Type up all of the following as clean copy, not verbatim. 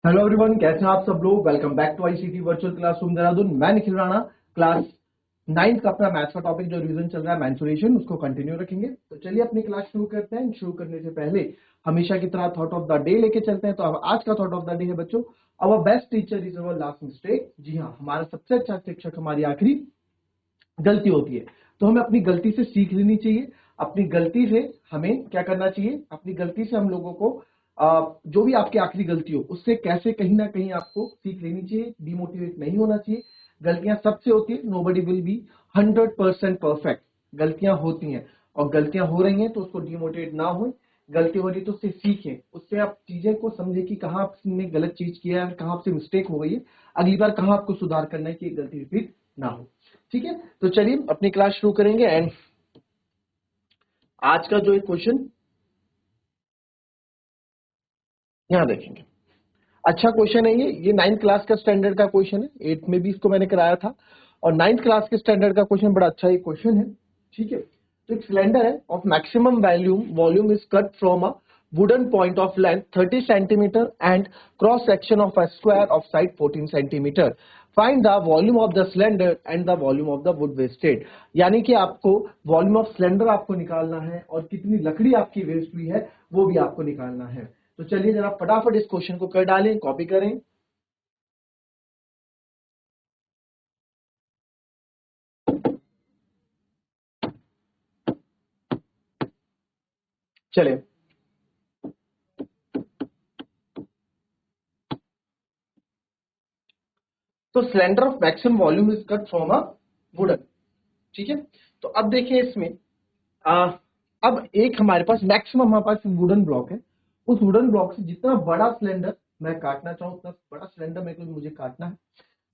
Hello everyone, कैसे हैं आप सब लोग। Welcome back to ICT virtual classroom Dehradun. मैं निखिल राणा। क्लास 9 का अपना मैथ्स का टॉपिक जो रिवीजन चल रहा है मेंसुरेशन, उसको कंटिन्यू रखेंगे। तो चलिए अपनी क्लास शुरू करते हैं। शुरू करने से पहले हमेशा की तरह थॉट ऑफ द डे लेके चलते हैं। तो अब आज का थॉट ऑफ द डे है बच्चों, our best teacher is our last mistake. जी हाँ, हमारा सबसे अच्छा शिक्षक हमारी आखिरी गलती होती है। तो हमें अपनी गलती से सीख लेनी चाहिए। अपनी गलती से हमें क्या करना चाहिए, अपनी गलती से हम लोगों को जो भी आपकी आखिरी गलती हो उससे कैसे कहीं ना कहीं आपको सीख लेनी चाहिए। डिमोटिवेट नहीं होना चाहिए। गलतियां सबसे होती है, नोबडी विल बी 100% परफेक्ट। गलतियां होती हैं और गलतियां हो रही हैं तो उसको डिमोटिवेट ना हो। गलती हो रही तो उससे सीखें, उससे आप चीजें को समझें कि कहाँ आपने गलत चीज किया है, कहाँ आपसे मिस्टेक हो गई है, अगली बार कहाँ आपको सुधार करना है कि ये गलती रिपीट ना हो। ठीक है, तो चलिए अपनी क्लास शुरू करेंगे। एंड आज का जो एक क्वेश्चन यहां देखेंगे, अच्छा क्वेश्चन है ये 9th क्लास का स्टैंडर्ड का क्वेश्चन है। 8th में भी इसको मैंने कराया था और 9th क्लास के स्टैंडर्ड का क्वेश्चन बड़ा अच्छा ये क्वेश्चन है। ठीक है, तो एक सिलेंडर है of maximum volume is cut from a wooden point of length 30 centimetre and cross section of a square of side 14 centimetre. Find the volume of the cylinder and the volume of the wood wasted. यानी कि आपको volume of cylinder आपको निकालना है और कितनी लकड़ी आपकी वेस्ट हुई है वो भी आपको निकालना है। तो चलिए जरा फटाफट इस क्वेश्चन को कर डालें, कॉपी करें। चले, तो cylinder of maximum volume is cut from a wooden. ठीक है, तो अब देखिए इसमें आ, अब एक हमारे पास मैक्सिमम हमारे पास वुडन ब्लॉक है। उस वुडन ब्लॉक से जितना बड़ा सिलेंडर मैं काटना चाहूं उतना बड़ा सिलेंडर मेरे को मुझे काटना है।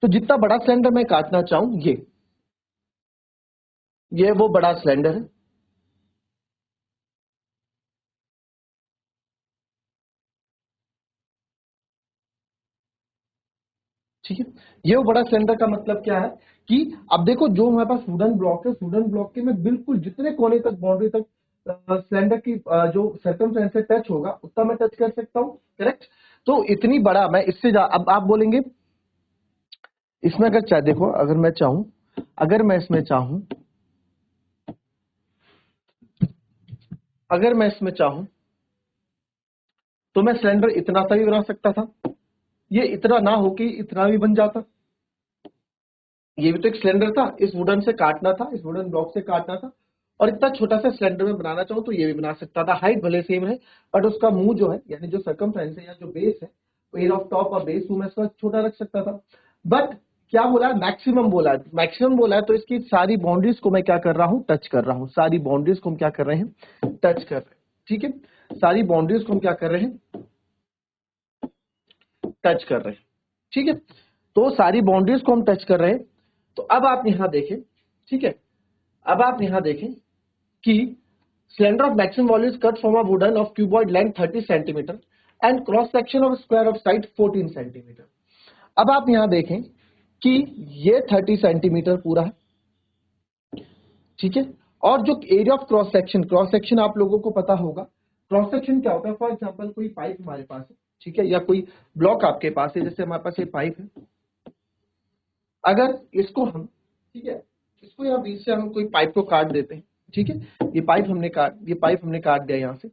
तो जितना बड़ा सिलेंडर मैं काटना चाहूं ये वो बड़ा सिलेंडर है। ठीक है, ये वो बड़ा सिलेंडर का मतलब क्या है कि अब देखो जो हमारे पास वुडन ब्लॉक है, वुडन ब्लॉक के मैं बिल्कुल जितने कोने तक बाउंड्री तक सिलेंडर की जो सर्कमफ्रेंस से टच होगा उतना मैं टच कर सकता हूँ। करेक्ट, तो इतनी बड़ा मैं इससे अब आप बोलेंगे इसमें अगर चाहे, देखो अगर मैं चाहूं, अगर मैं इसमें चाहूं, अगर मैं इसमें चाहूं तो मैं सिलेंडर इतना सा भी बना सकता था। ये इतना ना हो कि इतना भी बन जाता। ये भी तो एक सिलेंडर था, इस वुडन से काटना था, इस वुडन ब्लॉक से काटना था। और इतना छोटा सा सिलेंडर में बनाना चाहूँ तो ये भी बना सकता था। हाइट भले सेम है बट उसका मुंह जो है यानी जो सर्कमफ्रेंस है या जो बेस है, एयर ऑफ टॉप और बेस मैं इसका छोटा रख सकता था। बट क्या बोला है, मैक्सिमम बोला है। मैक्सिमम बोला है तो इसकी सारी बाउंड्रीज को मैं क्या कर रहा हूँ, टच कर रहा हूँ। सारी बाउंड्रीज को हम क्या कर रहे हैं, टच कर रहे हैं। ठीक है, सारी बाउंड्रीज को हम क्या कर रहे हैं, टच कर रहे हैं। ठीक है, तो सारी बाउंड्रीज को हम टच कर रहे हैं। तो अब आप यहां देखें, ठीक है, अब आप यहां देखें कि cylinder of maximum volume cut from a wooden of cuboid length 30 centimetre and cross section of square of side 14 centimetre. अब आप यहां देखें कि ये 30 सेंटीमीटर पूरा है। ठीक है, और जो एरिया ऑफ क्रॉस सेक्शन आप लोगों को पता होगा क्रॉस सेक्शन क्या होता है। फॉर एग्जांपल कोई पाइप हमारे पास है, ठीक है, या कोई ब्लॉक आपके पास है, जैसे हमारे पास ये पाइप है। अगर इसको हम, ठीक है, इसको यहाँ बीच से हम कोई पाइप को काट देते हैं। ठीक है, ये पाइप हमने काट दिया यहाँ से।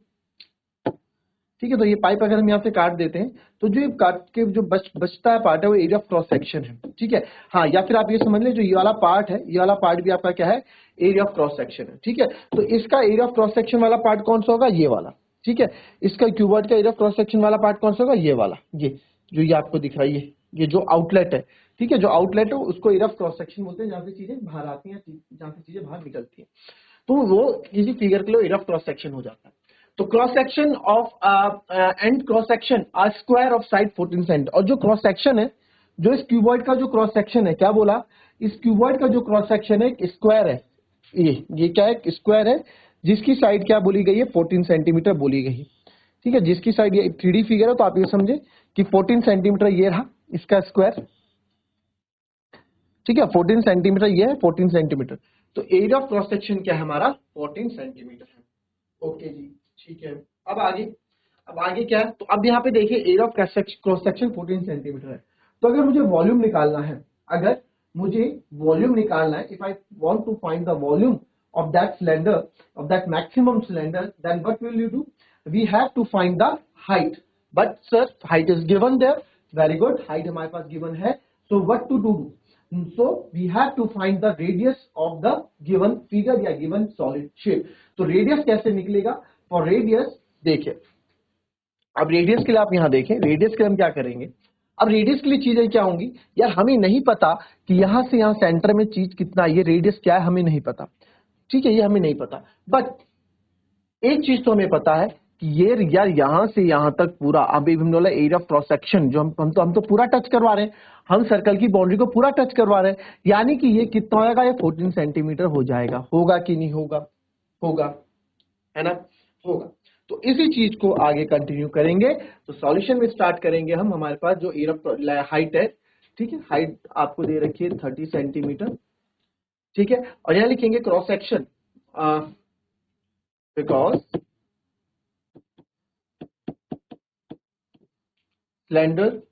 ठीक है, तो ये पाइप अगर हम यहाँ से काट देते हैं तो जो ये काट के जो बचता है पार्ट है वो एरिया ऑफ क्रॉस सेक्शन है। ठीक है, हाँ, या फिर आप ये समझ लें जो ये वाला पार्ट है, ये वाला पार्ट भी आपका क्या है, एरिया ऑफ क्रॉस सेक्शन है। ठीक है, तो इसका एरिया ऑफ क्रॉस सेक्शन वाला पार्ट कौन सा होगा, ये वाला। ठीक है, इसका क्यूबॉइड का एरिया ऑफ क्रॉस सेक्शन वाला पार्ट कौन सा होगा, ये वाला, ये जो ये आपको दिख रहा है, ये जो आउटलेट है। ठीक है, जो आउटलेट है उसको एरिया ऑफ क्रॉस सेक्शन बोलते हैं, जहां से चीजें बाहर आती हैं, जहां से चीजें बाहर निकलती हैं। तो वो किसी फिगर के लिए एरिया ऑफ क्रॉस सेक्शन हो जाता है। तो cross section of end cross section आ स्क्वायर ऑफ साइड 14 सेंट। और जो क्रॉस सेक्शन है, जो इस क्यूबॉइड का जो क्रॉस सेक्शन है, क्या बोला, इस क्यूबॉइड का जो क्रॉस सेक्शन है एक स्क्वायर है। ये क्या है, एक स्क्वायर है जिसकी साइड क्या बोली गई है, 14 सेंटीमीटर बोली गई है। ठीक है, जिसकी साइड, ये 3D फिगर है तो आप ये समझे कि 14 सेंटीमीटर ये रहा इसका स्क्वायर। ठीक है, 14 सेंटीमीटर ये है, 14 सेंटीमीटर। तो एरिया ऑफ क्रॉस सेक्शन क्या है हमारा, 14 सेंटीमीटर है। ओके जी, ठीक है। अब आगे, अब आगे क्या है, तो अब यहाँ पे देखिए area of cross section 14 centimetre है। तो अगर मुझे वॉल्यूम निकालना है, अगर मुझे वॉल्यूम निकालना है, if I want to find the volume of that cylinder, of that maximum cylinder, then what will you do? We have to find the height. But sir, height is given there. Very good. Height हमारे पास given है. So what to do? So we have to find the radius of the given figure या given solid shape. तो radius कैसे निकलेगा? For radius देखिए, अब radius के लिए आप यहां देखें, रेडियस के लिए हम क्या करेंगे, अब रेडियस के लिए चीजें क्या होंगी यार, हमें नहीं पता कि यहां से यहां सेंटर में चीज कितना, ये रेडियस क्या है हमें नहीं पता, ठीक है, ये हमें नहीं पता। बट एक चीज तो हमें पता है कि ये यार यहां से यहां तक पूरा, अभी हम बोला एरिया ऑफ क्रॉस सेक्शन, जो हम तो पूरा टच करवा रहे हैं, हम सर्कल की बाउंड्री को पूरा टच करवा रहे हैं, यानी कि ये कितना होगा, ये 14 सेंटीमीटर हो जाएगा। होगा कि नहीं होगा? होगा, है ना, होगा। तो इसी चीज को आगे कंटिन्यू करेंगे, तो सॉल्यूशन में स्टार्ट करेंगे हम। हमारे पास जो एरिया हाइट है, ठीक है, हाइट आपको दे रखी है 30 सेंटीमीटर, ठीक है, और यहां लिखेंगे cross section, because slender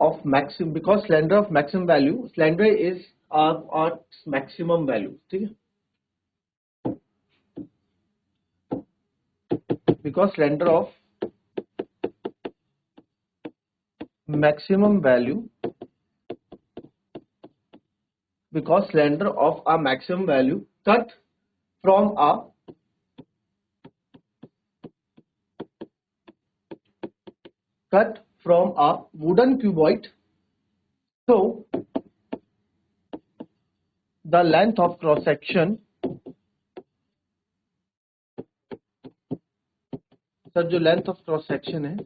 of maximum, because slender of maximum value, slender is our maximum value, ठीक है, because slender of maximum value, because slender of a maximum value cut from a wooden cuboid, so the length of cross section, sir जो length of cross section है,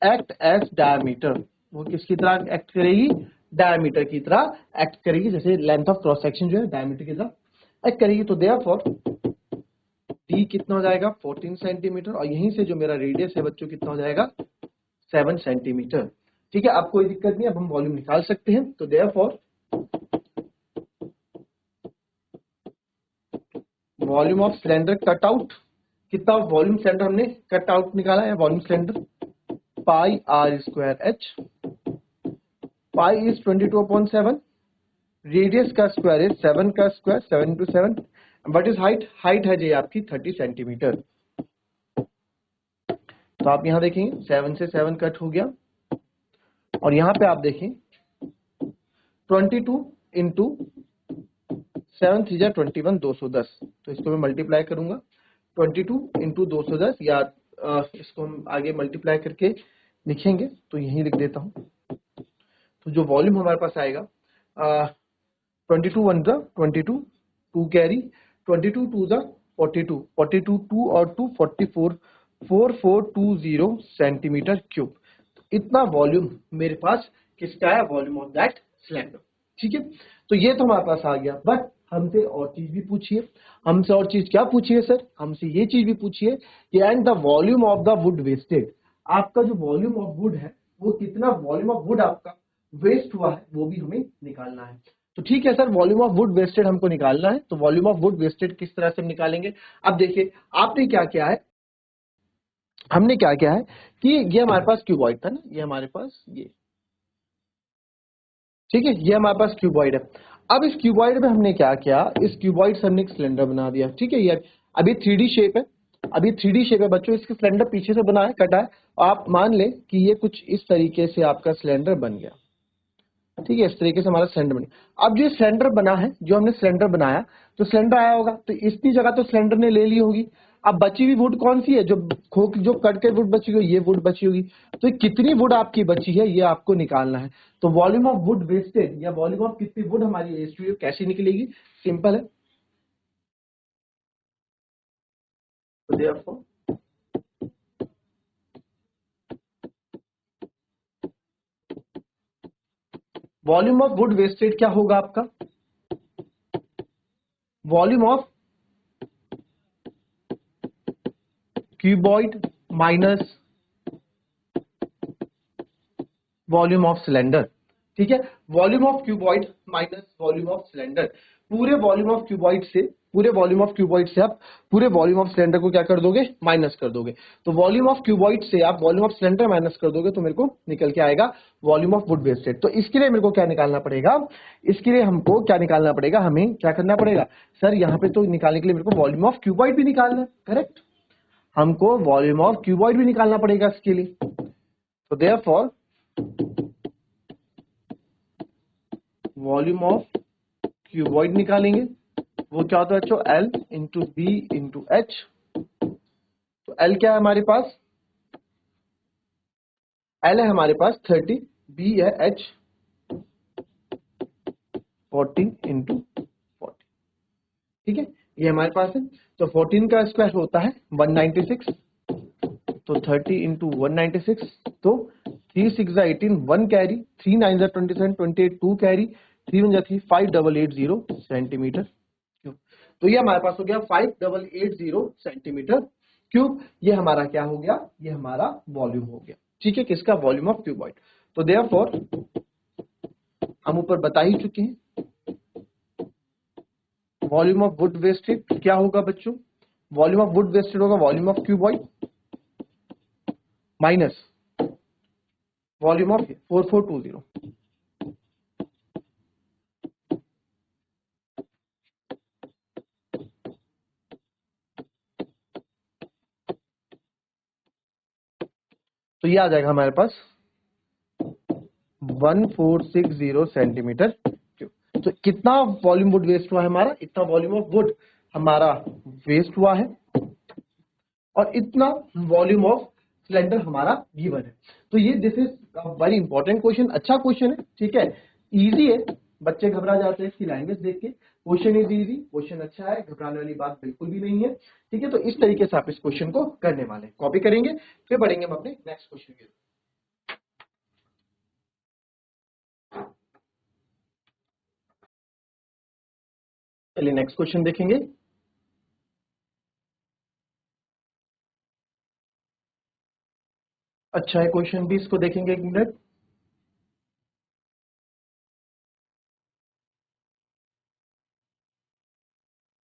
act as diameter, वो किसकी तरह act करेगी, diameter की तरह act करेगी, जैसे लेंथ ऑफ क्रॉस सेक्शन जो है डायमीटर की तरह एक्ट करेगी। तो देयरफॉर डी कितना हो जाएगा, 14 सेंटीमीटर, और यहीं से जो मेरा रेडियस है बच्चों कितना हो जाएगा, 7 सेंटीमीटर, ठीक है। अब कोई दिक्कत नहीं, अब हम वॉल्यूम निकाल सकते हैं। तो therefore volume of cylinder cut out, कितना वॉल्यूम सिलेंडर हमने कट आउट निकाला है, volume cylinder pi r square h, pi is 22/7, radius का स्क्वायर इज 7 का square, 7 into 7, but is height, height है जी आपकी 30 सेंटीमीटर। तो आप यहां देखेंगे 7 से 7 कट हो गया, और यहां पे आप देखें 22 इंटू 7 3 21 210, तो इसको मैं मल्टीप्लाई करूंगा 22 इंटू 210, या इसको हम आगे मल्टीप्लाई करके लिखेंगे, तो यही लिख देता हूं। तो जो वॉल्यूम हमारे पास आएगा 22 1 22, 2 कैरी, 22 2 42, 42 2 और 2 44, 4420 सेंटीमीटर क्यूब। तो इतना वॉल्यूम मेरे पास किसका है, वॉल्यूम ऑफ दैट सिलेंडर, ठीक है। तो ये तो हमारे पास आ गया, बट हमसे और चीज भी पूछिए, हमसे और चीज क्या पूछिए सर, हमसे ये चीज भी पूछिए कि and the volume of the wood wasted, आपका जो वॉल्यूम ऑफ वुड है वो कितना, वॉल्यूम ऑफ वुड आपका वेस्ट हुआ है वो भी हमें निकालना है। तो ठीक है sir, volume of wood wasted हमको निकालना है, तो वॉल्यूम ऑफ वुड वेस्टेड किस तरह से हम निकालेंगे। अब देखिए आपने क्या किया है, हमने क्या किया है कि ये हमारे पास क्यूबॉइड था ना, ये हमारे पास ये, ठीक है, ये हमारे पास क्यूबॉइड है। अब इस क्यूबॉइड में हमने क्या किया, इस क्यूबॉइड से हमने एक सिलेंडर बना दिया, ठीक है। ये अभी 3D शेप है, अभी 3D शेप है बच्चों, इसके सिलेंडर पीछे से बना है, कटा है, आप मान ले कि ये कुछ इस तरीके से आपका सिलेंडर बन गया, ठीक है, इस तरीके से हमारा सिलेंडर बना। अब जो सिलेंडर बना है, जो हमने सिलेंडर बनाया, तो सिलेंडर आया होगा, तो इसकी जगह तो सिलेंडर ने ले ली होगी। अब बची हुई वुड कौन सी है, जो कट के वुड बची हुई, ये वुड बची होगी। तो कितनी वुड आपकी बची है ये आपको निकालना है। तो वॉल्यूम ऑफ वुड वेस्टेड या वॉल्यूम ऑफ कितनी वुड हमारी वेस्ट हुई कैसे निकलेगी, सिंपल है। तो therefore volume of wood wasted क्या होगा आपका, volume of cuboid minus volume of cylinder, ठीक है। Volume of cuboid minus volume of cylinder, पूरे वॉल्यूम ऑफ क्यूबॉइड से पूरे वॉल्यूम ऑफ क्यूबॉइड से आप पूरे वॉल्यूम ऑफ सिलेंडर को क्या कर दोगे, माइनस कर दोगे। तो वॉल्यूम ऑफ क्यूबॉइड से आप वॉल्यूम ऑफ सिलेंडर माइनस कर दोगे तो मेरे को निकल के आएगा वॉल्यूम ऑफ वुड वेस्टेड। तो इसके लिए मेरे को क्या निकालना पड़ेगा, इसके लिए हमको क्या निकालना पड़ेगा, हमें क्या करना पड़ेगा सर, यहाँ पे तो निकालने के लिए मेरे को वॉल्यूम ऑफ क्यूबॉइड भी निकालना है, करेक्ट, हमको वॉल्यूम ऑफ क्यूबॉइड भी निकालना पड़ेगा इसके लिए। तो देयरफॉर वॉल्यूम ऑफ क्यूबॉइड निकालेंगे, वो क्या होता है बच्चों, L into B into H. तो L क्या है हमारे पास, L है हमारे पास 30, B है H 40 इंटू 40, ठीक है, ये हमारे पास है। तो 14 का स्क्वायर होता है 196, तो 30 इंटू 196, तो 3 6 18, 1 कैरी, 3 9 27, 28, 2 कैरी, 3 1 3, 5880 सेंटीमीटर क्यूब। तो ये हमारे पास हो गया 5880 सेंटीमीटर क्यूब। ये हमारा क्या हो गया, ये हमारा वॉल्यूम हो गया, ठीक है, किसका, वॉल्यूम ऑफ क्यूबॉइड। तो देयरफॉर हम ऊपर बता ही चुके हैं, वॉल्यूम ऑफ वुड वेस्टेड क्या होगा बच्चों, वॉल्यूम ऑफ वुड वेस्टेड होगा volume of cuboid minus volume of 4420। तो ये आ जाएगा हमारे पास 1460 सेंटीमीटर क्यूब। तो कितना वॉल्यूम वुड वेस्ट हुआ है हमारा, इतना वॉल्यूम ऑफ वुड हमारा वेस्ट हुआ है और इतना वॉल्यूम ऑफ सिलेंडर हमारा गिवन है। तो ये this is very important question, अच्छा क्वेश्चन है, ठीक है, इजी है, बच्चे घबरा जाते हैं इसकी लैंग्वेज देख के। क्वेश्चन इज इजी, क्वेश्चन अच्छा है, घबराने वाली बात बिल्कुल भी नहीं है, ठीक है। तो इस तरीके से आप इस क्वेश्चन को करने वाले हैं, कॉपी करेंगे, फिर बढ़ेंगे हम अपने नेक्स्ट क्वेश्चन की। चलिए नेक्स्ट क्वेश्चन देखेंगे। अच्छा है क्वेश्चन भी, इसको देखेंगे एक minute.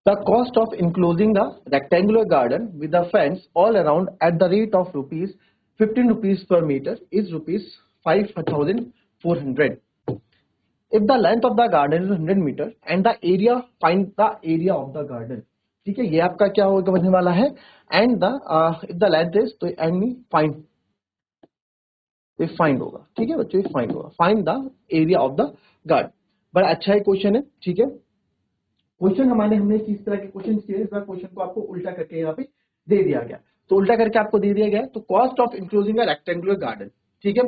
The cost of enclosing a rectangular garden with a fence all around at the rate of rupees 15 rupees per meter is rupees 5,400. If the length of the garden is 100 meter and the area, find the area of the garden. ठीक है, ये आपका क्या होगा बनने वाला है, and the if the length is, तो एंड में फाइंड, ये फाइंड होगा, ठीक है बच्चों, ये फाइंड होगा, find the area of the garden. बड़ा अच्छा है क्वेश्चन है, ठीक है। क्वेश्चन हमारे हमने किस तरह के क्वेश्चन किए, इस बार क्वेश्चन को आपको उल्टा करके यहाँ पे दे दिया गया। तो उल्टा करके आपको दे दिया गया, तो cost of including a rectangular garden, ठीक है,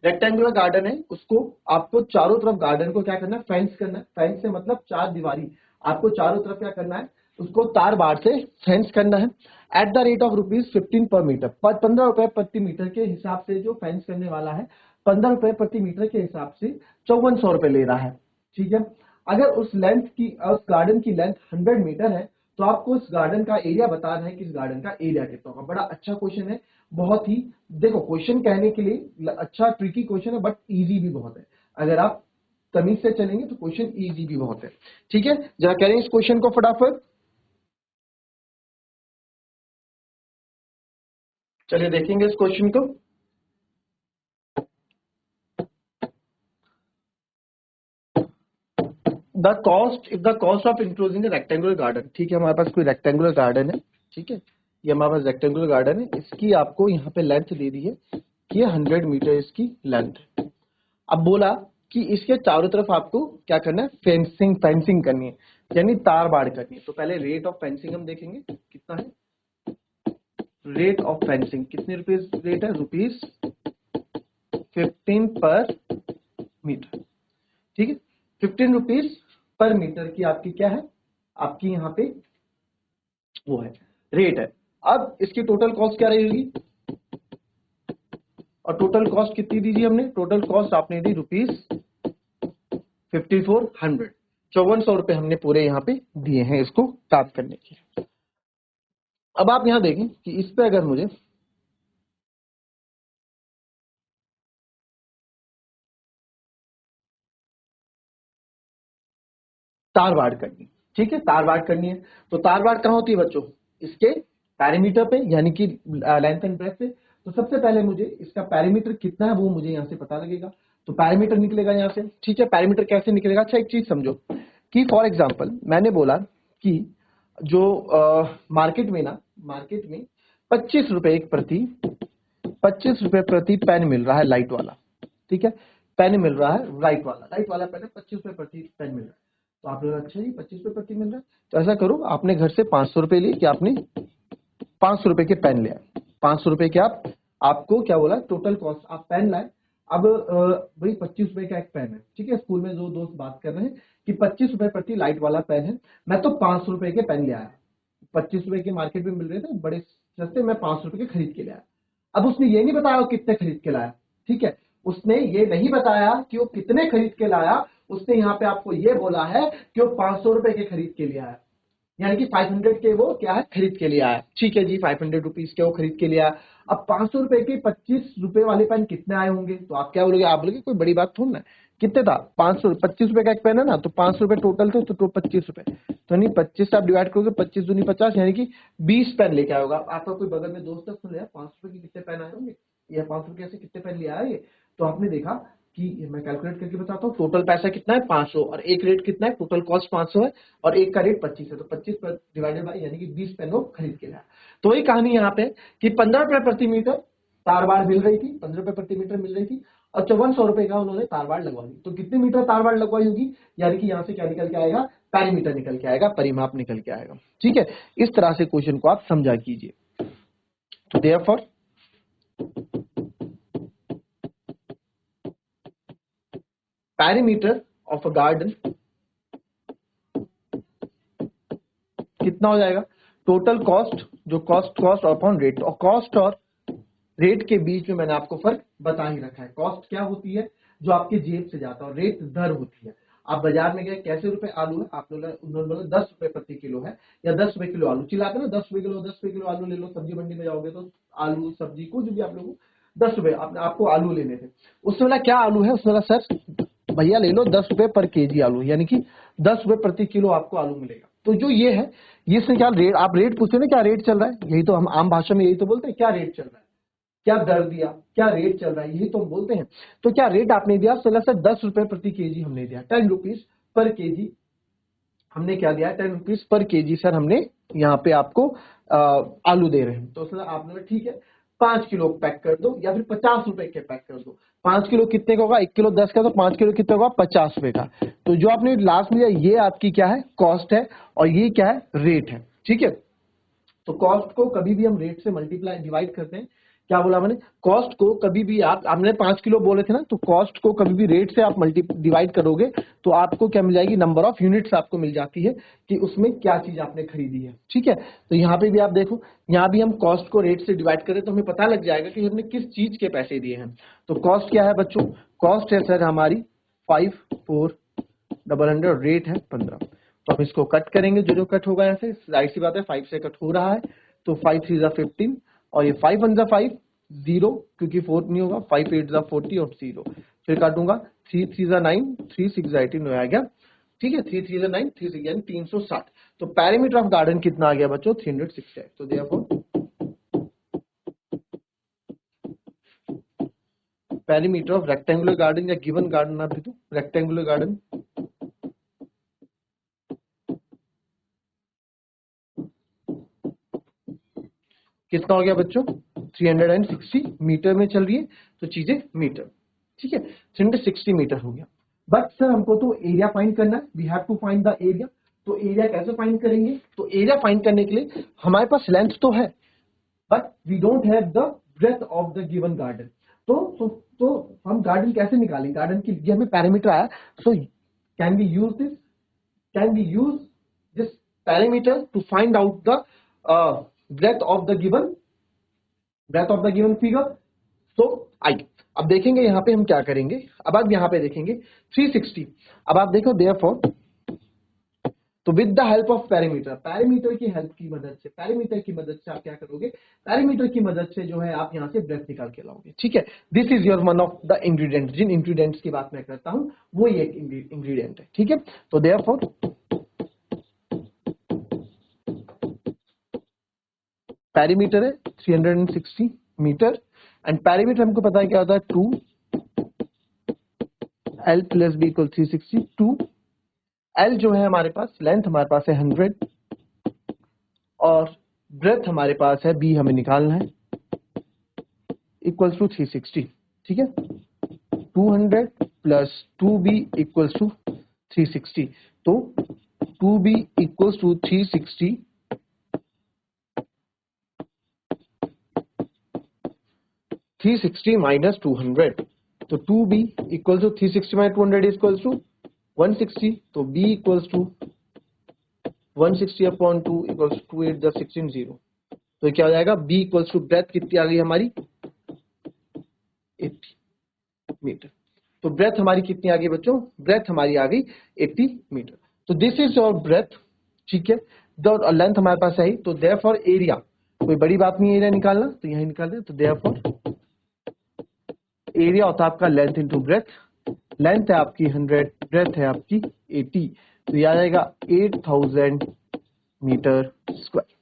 रेक्टेंगुलर गार्डन है, उसको आपको चारों तरफ गार्डन को क्या करना है, फेंस करना है। फेंस से मतलब चार दीवारी, आपको चारों तरफ क्या करना है, उसको तार बाड़ से फेंस करना है। At the rate of rupees 15 पर मीटर, 15 रुपए प्रति मीटर के हिसाब से जो फेंस करने वाला है, 15 रुपए प्रति मीटर के हिसाब से 5400 रुपए ले रहा है, ठीक है। अगर उस लेंथ की, उस गार्डन की लेंथ 100 मीटर है, तो आपको उस गार्डन का एरिया बताना है कि इस गार्डन का एरिया कितना होगा। बड़ा अच्छा क्वेश्चन है, बहुत ही, देखो क्वेश्चन कहने के लिए अच्छा ट्रिकी क्वेश्चन है, बट इजी भी बहुत है। अगर आप तमीज से चलेंगे तो क्वेश्चन इजी भी बहुत है, ठीक है। जरा करें इस क्वेश्चन को फटाफट, चलिए देखेंगे इस क्वेश्चन को। The cost, if the cost of enclosing A rectangular garden, ठीक है, हमारे पास कोई रेक्टेंगुलर गार्डन है, ठीक है, ये हमारे पास रेक्टेंगुलर गार्डन है, इसकी आपको यहाँ पे लेंथ दे दी है कि 100 मीटर इसकी लेंथ है। अब बोला कि इसके चारों तरफ आपको क्या करना है, फेंसिंग, फेंसिंग करनी है, यानी तार बाड़ करनी है। तो पहले रेट ऑफ फेंसिंग हम देखेंगे कितना है, रेट ऑफ फेंसिंग कितने रुपीज रेट है, रुपीज 15 पर मीटर, ठीक है, 15 रुपीज पर मीटर की आपकी क्या है, आपकी यहाँ पे वो है, रेट है। अब इसकी टोटल कॉस्ट क्या रहेगी, और टोटल कॉस्ट कितनी दी थी हमने, टोटल कॉस्ट आपने दी रुपीज 5400, 5400 रुपए हमने पूरे यहाँ पे दिए हैं इसको प्राप्त करने के लिए। अब आप यहाँ देखें कि इस पे अगर मुझे तार बाड़ करनी, ठीक है, तार बाड़ करनी है। तो तार बाड़ कहाँ होती है बच्चों, इसके पैरामीटर पे, यानी कि लेंथ एंड ब्रेथ पे। तो सबसे पहले मुझे इसका पैरामीटर कितना है वो मुझे यहाँ से पता लगेगा। तो पैरामीटर निकलेगा यहाँ से, ठीक है। पैरामीटर कैसे निकलेगा, अच्छा एक चीज समझो कि फॉर एग्जाम्पल मैंने बोला कि जो मार्केट में ना, मार्केट में 25 रुपए प्रति 25 रुपए प्रति पेन मिल रहा है, लाइट वाला, ठीक है। पेन मिल रहा है लाइट वाला पेन है, 25 रुपए प्रति पेन मिल रहा है। तो आप लोग, अच्छा जी 25 रुपए प्रति मिल रहा है, तो ऐसा करो आपने घर से 500 रुपए लिए कि आपने 500 रुपए के पेन ले आए, 500 रुपए के आपको क्या बोला टोटल कॉस्ट, आप पेन लाए। अब भाई 25 रुपए का एक पेन है, ठीक है। स्कूल में जो दोस्त बात कर रहे हैं कि 25 रुपए प्रति लाइट वाला पेन है, मैं तो 500 रुपए के पेन ले आया। 25 रुपए के मार्केट में मिल रहे थे बड़े सस्ते, मैं 500 रुपए के खरीद के ले आया। अब उसने ये नहीं बताया वो कितने खरीद के लाया, ठीक है। उसने ये नहीं बताया कि वो कितने खरीद के लाया, उसने यहाँ पे आपको ये बोला है कि वो 500 रुपए के खरीद के लिए आया, यानी कि 500 के वो क्या है खरीद के लिए आया, ठीक है जी। 500 रुपीज के वो खरीद के लिए आया। अब 500 रुपए के 25 रुपए वाले पेन कितने आए होंगे, तो आप क्या बोलोगे, आप बोलोगे कोई बड़ी बात थोड़ी ना, कितने था 500, 25 रुपए का एक पेन है ना, तो 500 रुपए टोटल थे, तो 25 रुपए, तो नहीं 25 से आप डिवाइड करोगे, 25 दूनी 50, यानी कि 20 पेन लेके आए होगा। आपका कोई बगल में दोस्त सुन लिया 500 रुपए के कितने पेन आए होंगे, या 500 रुपए से कितने पेन ले आया ये, तो आपने देखा कि मैं कैलकुलेट करके बताता हूँ, टोटल पैसा कितना है 500, और एक रेट कितना है, टोटल कॉस्ट 500 है और एक का रेट 25 है, तो 25 डिवाइडेड बाई यानी कि 20 पेन वो खरीद के लाया। तो वही कहानी यहाँ पे कि 15 रुपए प्रति मीटर तार बाड़ मिल रही थी, 15 रुपए प्रति मीटर मिल रही थी, और 5400 रुपए का उन्होंने तार बाड़ लगवा दी। तो कितने मीटर तार बाड़ लगवाई होगी, यानी कि यहाँ से क्या निकल के आएगा, पैरीमीटर निकल के आएगा, परिमाप निकल के आएगा, ठीक है। इस तरह से क्वेश्चन को आप समझा कीजिए। तो therefore perimeter of a garden कितना हो जाएगा, टोटल कॉस्ट, जो कॉस्ट अपॉन रेट, और कॉस्ट और रेट के बीच में मैंने आपको फर्क बता ही रखा है। कॉस्ट क्या होती है, जो आपके जेब से जाता है, और रेट दर होती है। आप बाजार में गए, कैसे रुपए आलू है, आप उन्होंने बोला 10 रुपए प्रति किलो है, या 10 रुपए किलो आलू, चिल्लाते ना 10 रुपए किलो, 10 रुपए किलो आलू ले लो। सब्जी मंडी में जाओगे तो आलू सब्जी कुछ भी आप लोगों 10 रुपए, आपको आलू लेने थे। उसने बोला क्या आलू है, उसने बोला सर भैया ले लो 10 रुपए पर केजी आलू, यानी कि 10 रुपए प्रति किलो आपको आलू मिलेगा। तो जो ये है, ये से क्या रेट, आप रेट पूछते ना क्या रेट चल रहा है, यही तो हम आम भाषा में यही तो बोलते हैं, क्या रेट चल रहा है, क्या दर दिया, क्या रेट चल रहा है, यही तो हम बोलते हैं। तो क्या रेट आपने दिया, सर 10 रुपए प्रति केजी हमने दिया, 10 रुपीज पर केजी हमने क्या दिया, 10 रुपीज पर केजी सर हमने यहाँ पे आपको आलू दे रहे हैं। तो सर आपने ठीक है 5 किलो पैक कर दो, या फिर 50 रुपए के पैक कर दो। 5 किलो कितने का होगा, 1 किलो 10 का, तो 5 किलो कितने होगा 50 रुपए का। तो जो आपने लास्ट में दिया ये आपकी क्या है कॉस्ट है, और ये क्या है रेट है, ठीक है। तो कॉस्ट को कभी भी हम रेट से मल्टीप्लाई डिवाइड करते हैं, क्या बोला मैंने, कॉस्ट को कभी भी आपने 5 किलो बोले थे ना, तो कॉस्ट को कभी भी रेट से आप डिवाइड करोगे तो आपको क्या मिल जाएगी, नंबर ऑफ यूनिट्स आपको मिल जाती है कि उसमें क्या चीज आपने खरीदी है, ठीक है। तो यहाँ पे भी आप देखो, यहाँ भी हम कॉस्ट को रेट से डिवाइड करें तो हमें पता लग जाएगा कि हमने किस चीज के पैसे दिए हैं। तो कॉस्ट क्या है बच्चों, कॉस्ट है सर हमारी 5400, रेट है 15। तो हम इसको कट करेंगे, जो कट होगा ऐसे, जाहिर सी बात है 5 से कट हो रहा है, तो 5 3 जा 15, और ये 5 1 जा 5 0, क्योंकि 4 नहीं होगा, 5 8 जा 40 और 0, फिर काटूंगा 3 3 जा 9, 3 6 जा 18 आ गया, ठीक है। 3 3 जा 9, 3 6 यानी 360। तो पैरामीटर ऑफ गार्डन कितना आ गया बच्चों, 360 है। तो therefore parameter of rectangular garden, या गिवन गार्डन आप भी तो रेक्टेंगुलर गार्डन कितना हो गया बच्चों, 360 मीटर में चल रही है, तो चीजें मीटर, ठीक है, 360 मीटर हो गया। बट सर हमको तो एरिया फाइंड करना है, we have to find the area. तो एरिया कैसे फाइंड करेंगे, तो एरिया फाइंड करने के लिए हमारे पास लेंथ तो है, but we don't have the breadth of the given garden. तो हम गार्डन कैसे निकालेंगे, गार्डन की ये हमें पैरामीटर आया, so can we use this, can we use this parameter to find out the breadth of the given figure? So आइए अब देखेंगे यहाँ पे हम क्या करेंगे। अब आप यहाँ पे देखेंगे 360। अब आप देखो therefore, तो with the help of parameter की हेल्प की मदद से, पैरामीटर की मदद से आप क्या करोगे, पैरामीटर की मदद से जो है आप यहाँ से ब्रेथ निकाल के लाओगे, ठीक है। This is your one of the ingredient, जिन इंग्रेडिएंट्स की बात मैं करता हूँ वो ये एक इंग्रेडिएंट है, ठीक है। तो देयरफॉर पेरीमीटर है 360 मीटर, एंड पेरीमीटर हमको पता है क्या होता है 2 L plus B equal 360। 2 L जो है हमारे पास, लेंथ हमारे पास है 100 और ब्रेथ हमारे पास है B हमें निकालना है इक्वल्स टू 360। ठीक है, 200 प्लस 2B इक्वल्स टू 360। तो 2B इक्वल्स टू 360 माइनस 200, तो 2B equals to 360 minus 200 equals to 160। तो B equals to 160 upon 2 equals 2 8 जा 16 0। तो क्या हो जाएगा, B इक्वल्स टू ब्रेथ कितनी आ गई हमारी 80 मीटर। तो ब्रेथ हमारी कितनी आ गई बच्चों, ब्रेथ हमारी आ गई 80 मीटर। तो दिस इज योर ब्रेथ। ठीक है, और लेंथ हमारे पास है ही, तो देयरफॉर एरिया, कोई बड़ी बात नहीं है एरिया निकालना, तो यही निकाल दे। तो देयरफॉर एरिया होता है आपका लेंथ इंटू ब्रेथ। लेंथ है आपकी 100, ब्रेथ है आपकी 80, तो यह आ जाएगा 8000 मीटर स्क्वायर।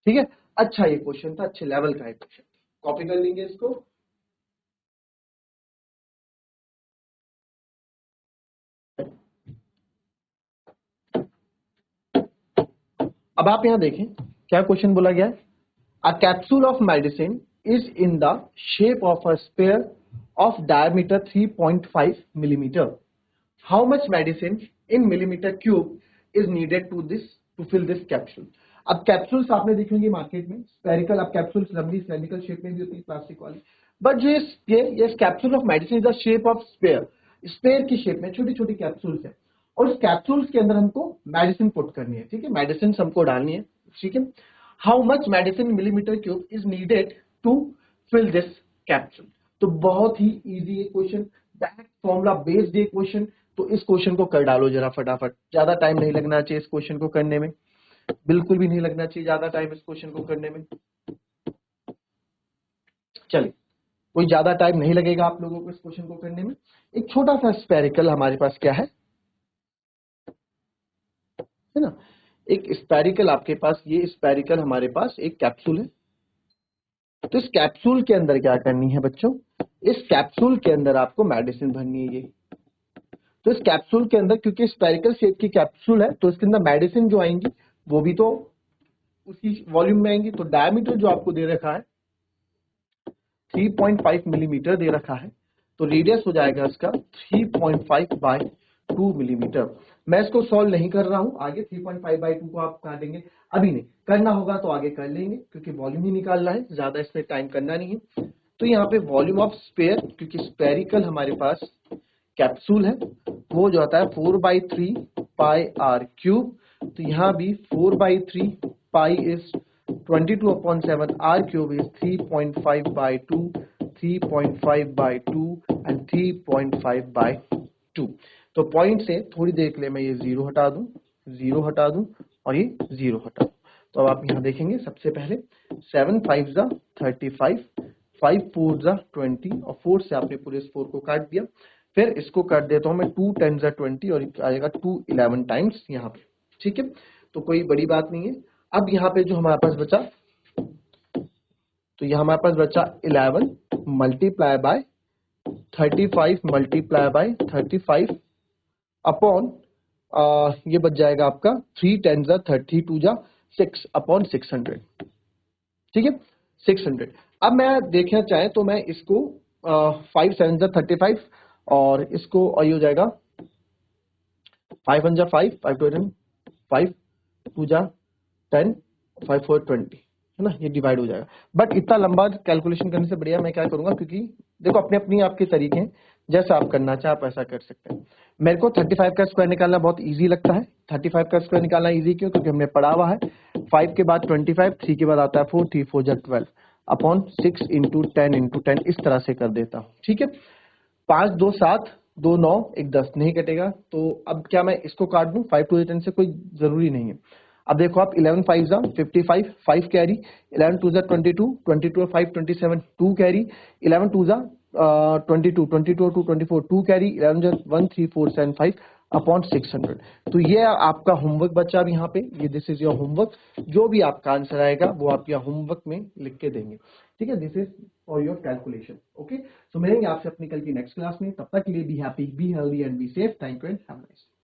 ठीक है, अच्छा ये क्वेश्चन था, अच्छे लेवल का है क्वेश्चन, कॉपी कर लेंगे इसको। अब आप यहां देखें क्या क्वेश्चन बोला गया है, a capsule of medicine is in the shape of a sphere of diameter 3.5 millimetre. How much medicine in millimetre cube is needed to fill this capsule. अब कैप्सूल्स आपने देखे होंगे मार्केट में, स्पेरिकल, अब कैप्सूल्स लंबी सिलेंड्रिकल शेप में भी होती है प्लास्टिक वाली, बट जो ये capsule of medicine is the shape of sphere, sphere की शेप में छोटी छोटी कैप्सूल्स है, और उस कैप्सूल्स के अंदर हमको मेडिसिन पुट करनी है। ठीक है, मेडिसिन हमको डालनी है। ठीक है, how much medicine millimetre cube is needed to fill this capsule. तो बहुत ही इजी ये क्वेश्चन, डायरेक्ट फॉर्मूला बेस्ड ये क्वेश्चन। तो इस क्वेश्चन को कर डालो जरा फटाफट, ज्यादा टाइम नहीं लगना चाहिए इस क्वेश्चन को करने में, बिल्कुल भी नहीं लगना चाहिए ज्यादा टाइम इस क्वेश्चन को करने में। चलिए, कोई ज्यादा टाइम नहीं लगेगा आप लोगों को इस क्वेश्चन को करने में। एक छोटा सा स्पेरिकल हमारे पास क्या है ना, एक स्पेरिकल आपके पास, ये स्पेरिकल हमारे पास एक कैप्सूल है। तो इस कैप्सूल के अंदर क्या करनी है बच्चों, इस कैप्सूल के अंदर आपको मेडिसिन भरनी है ये। तो इस कैप्सूल के अंदर, क्योंकि स्पेरिकल शेप की कैप्सूल है, तो इसके अंदर मेडिसिन जो आएंगी वो भी तो उसी वॉल्यूम में आएंगी। तो डायमीटर जो आपको दे रखा है 3.5 मिलीमीटर दे रखा है, तो रेडियस हो जाएगा इसका 3.5 बाय 2 मिलीमीटर। मैं इसको सॉल्व नहीं कर रहा हूं, आगे 3.5 बाय 2 को आप काटेंगे, अभी नहीं करना होगा तो आगे कर लेंगे, क्योंकि वॉल्यूम ही निकालना है, ज्यादा इसमें टाइम करना नहीं है। तो यहाँ पे वॉल्यूम ऑफ स्पेयर, क्योंकि स्पेरिकल हमारे पास कैप्सूल है, वो जो आता है 4/3 पाई आर क्यूब। तो यहाँ भी 4/3 पाई is 22/7, r cube is 3.5 by 2, 3.5 by 2 and 3.5 by 2। तो पॉइंट से थोड़ी देर के लिए मैं ये जीरो हटा दूं, जीरो हटा दूं और ये जीरो हटा दूं। तो अब आप यहाँ देखेंगे, सबसे पहले 7 5 जा 35, 5 4 जा 20, और 4 से आपने पूरे 4 को काट दिया। फिर इसको काट देता हूं मैं 2 10 जा 20, और आएगा 2 11 टाइम्स यहाँ पे। ठीक है, तो कोई बड़ी बात नहीं है। अब यहाँ पे जो हमारे पास बचा, तो यहाँ हमारे पास बचा 11 multiply by 35 multiply by 35 upon ये बच जाएगा आपका 3 10 जा 30, 2 जा 6 अपॉन 600। ठीक है, 600। अब मैं देखना चाहे तो मैं इसको 5 7 जा 35, और इसको, और ये हो जाएगा 5 1 जा 5, 5 2 10, 5 2 जा 10, 5 4 20, है ना, ये डिवाइड हो जाएगा। बट इतना लंबा कैलकुलेशन करने से बढ़िया मैं क्या करूंगा, क्योंकि देखो अपने अपनी आपके तरीके हैं, जैसा आप करना चाहे आप ऐसा कर सकते हैं। मेरे को 35 का स्क्वायर निकालना बहुत इजी लगता है। 35 का स्क्वायर निकालना इजी क्यों, क्योंकि हमने पढ़ा हुआ है 5 के बाद 25, 3 के बाद आता है 4, 3 4 जा 12 अपॉन 6 इंटू 10 इंटू 10, इस तरह से कर देता हूँ। ठीक है, 5 2 7, 2 9, 1 10 नहीं कटेगा। तो अब क्या मैं इसको काट दूं 5 2 10 से, कोई जरूरी नहीं है। अब देखो आप 11 5 जा 55, 5 कैरी, 11 2 जा 22, 22 और 5 27, 2 कैरी, 11 2 जा 22, 22 और 2 24, 2 कैरी, 11 जा 1 3 4 7 5 अपॉन 600। तो ये आपका होमवर्क बच्चा अब यहाँ पे, ये दिस इज योर होमवर्क। जो भी आपका आंसर आएगा वो आप यहाँ होमवर्क में लिख के देंगे, ठीक है। This is for your calculation. Okay, so मिलेंगे आपसे अपनी कल की नेक्स्ट क्लास में। तब तक के लिए be happy, be healthy and be safe. Thank you and have a nice day.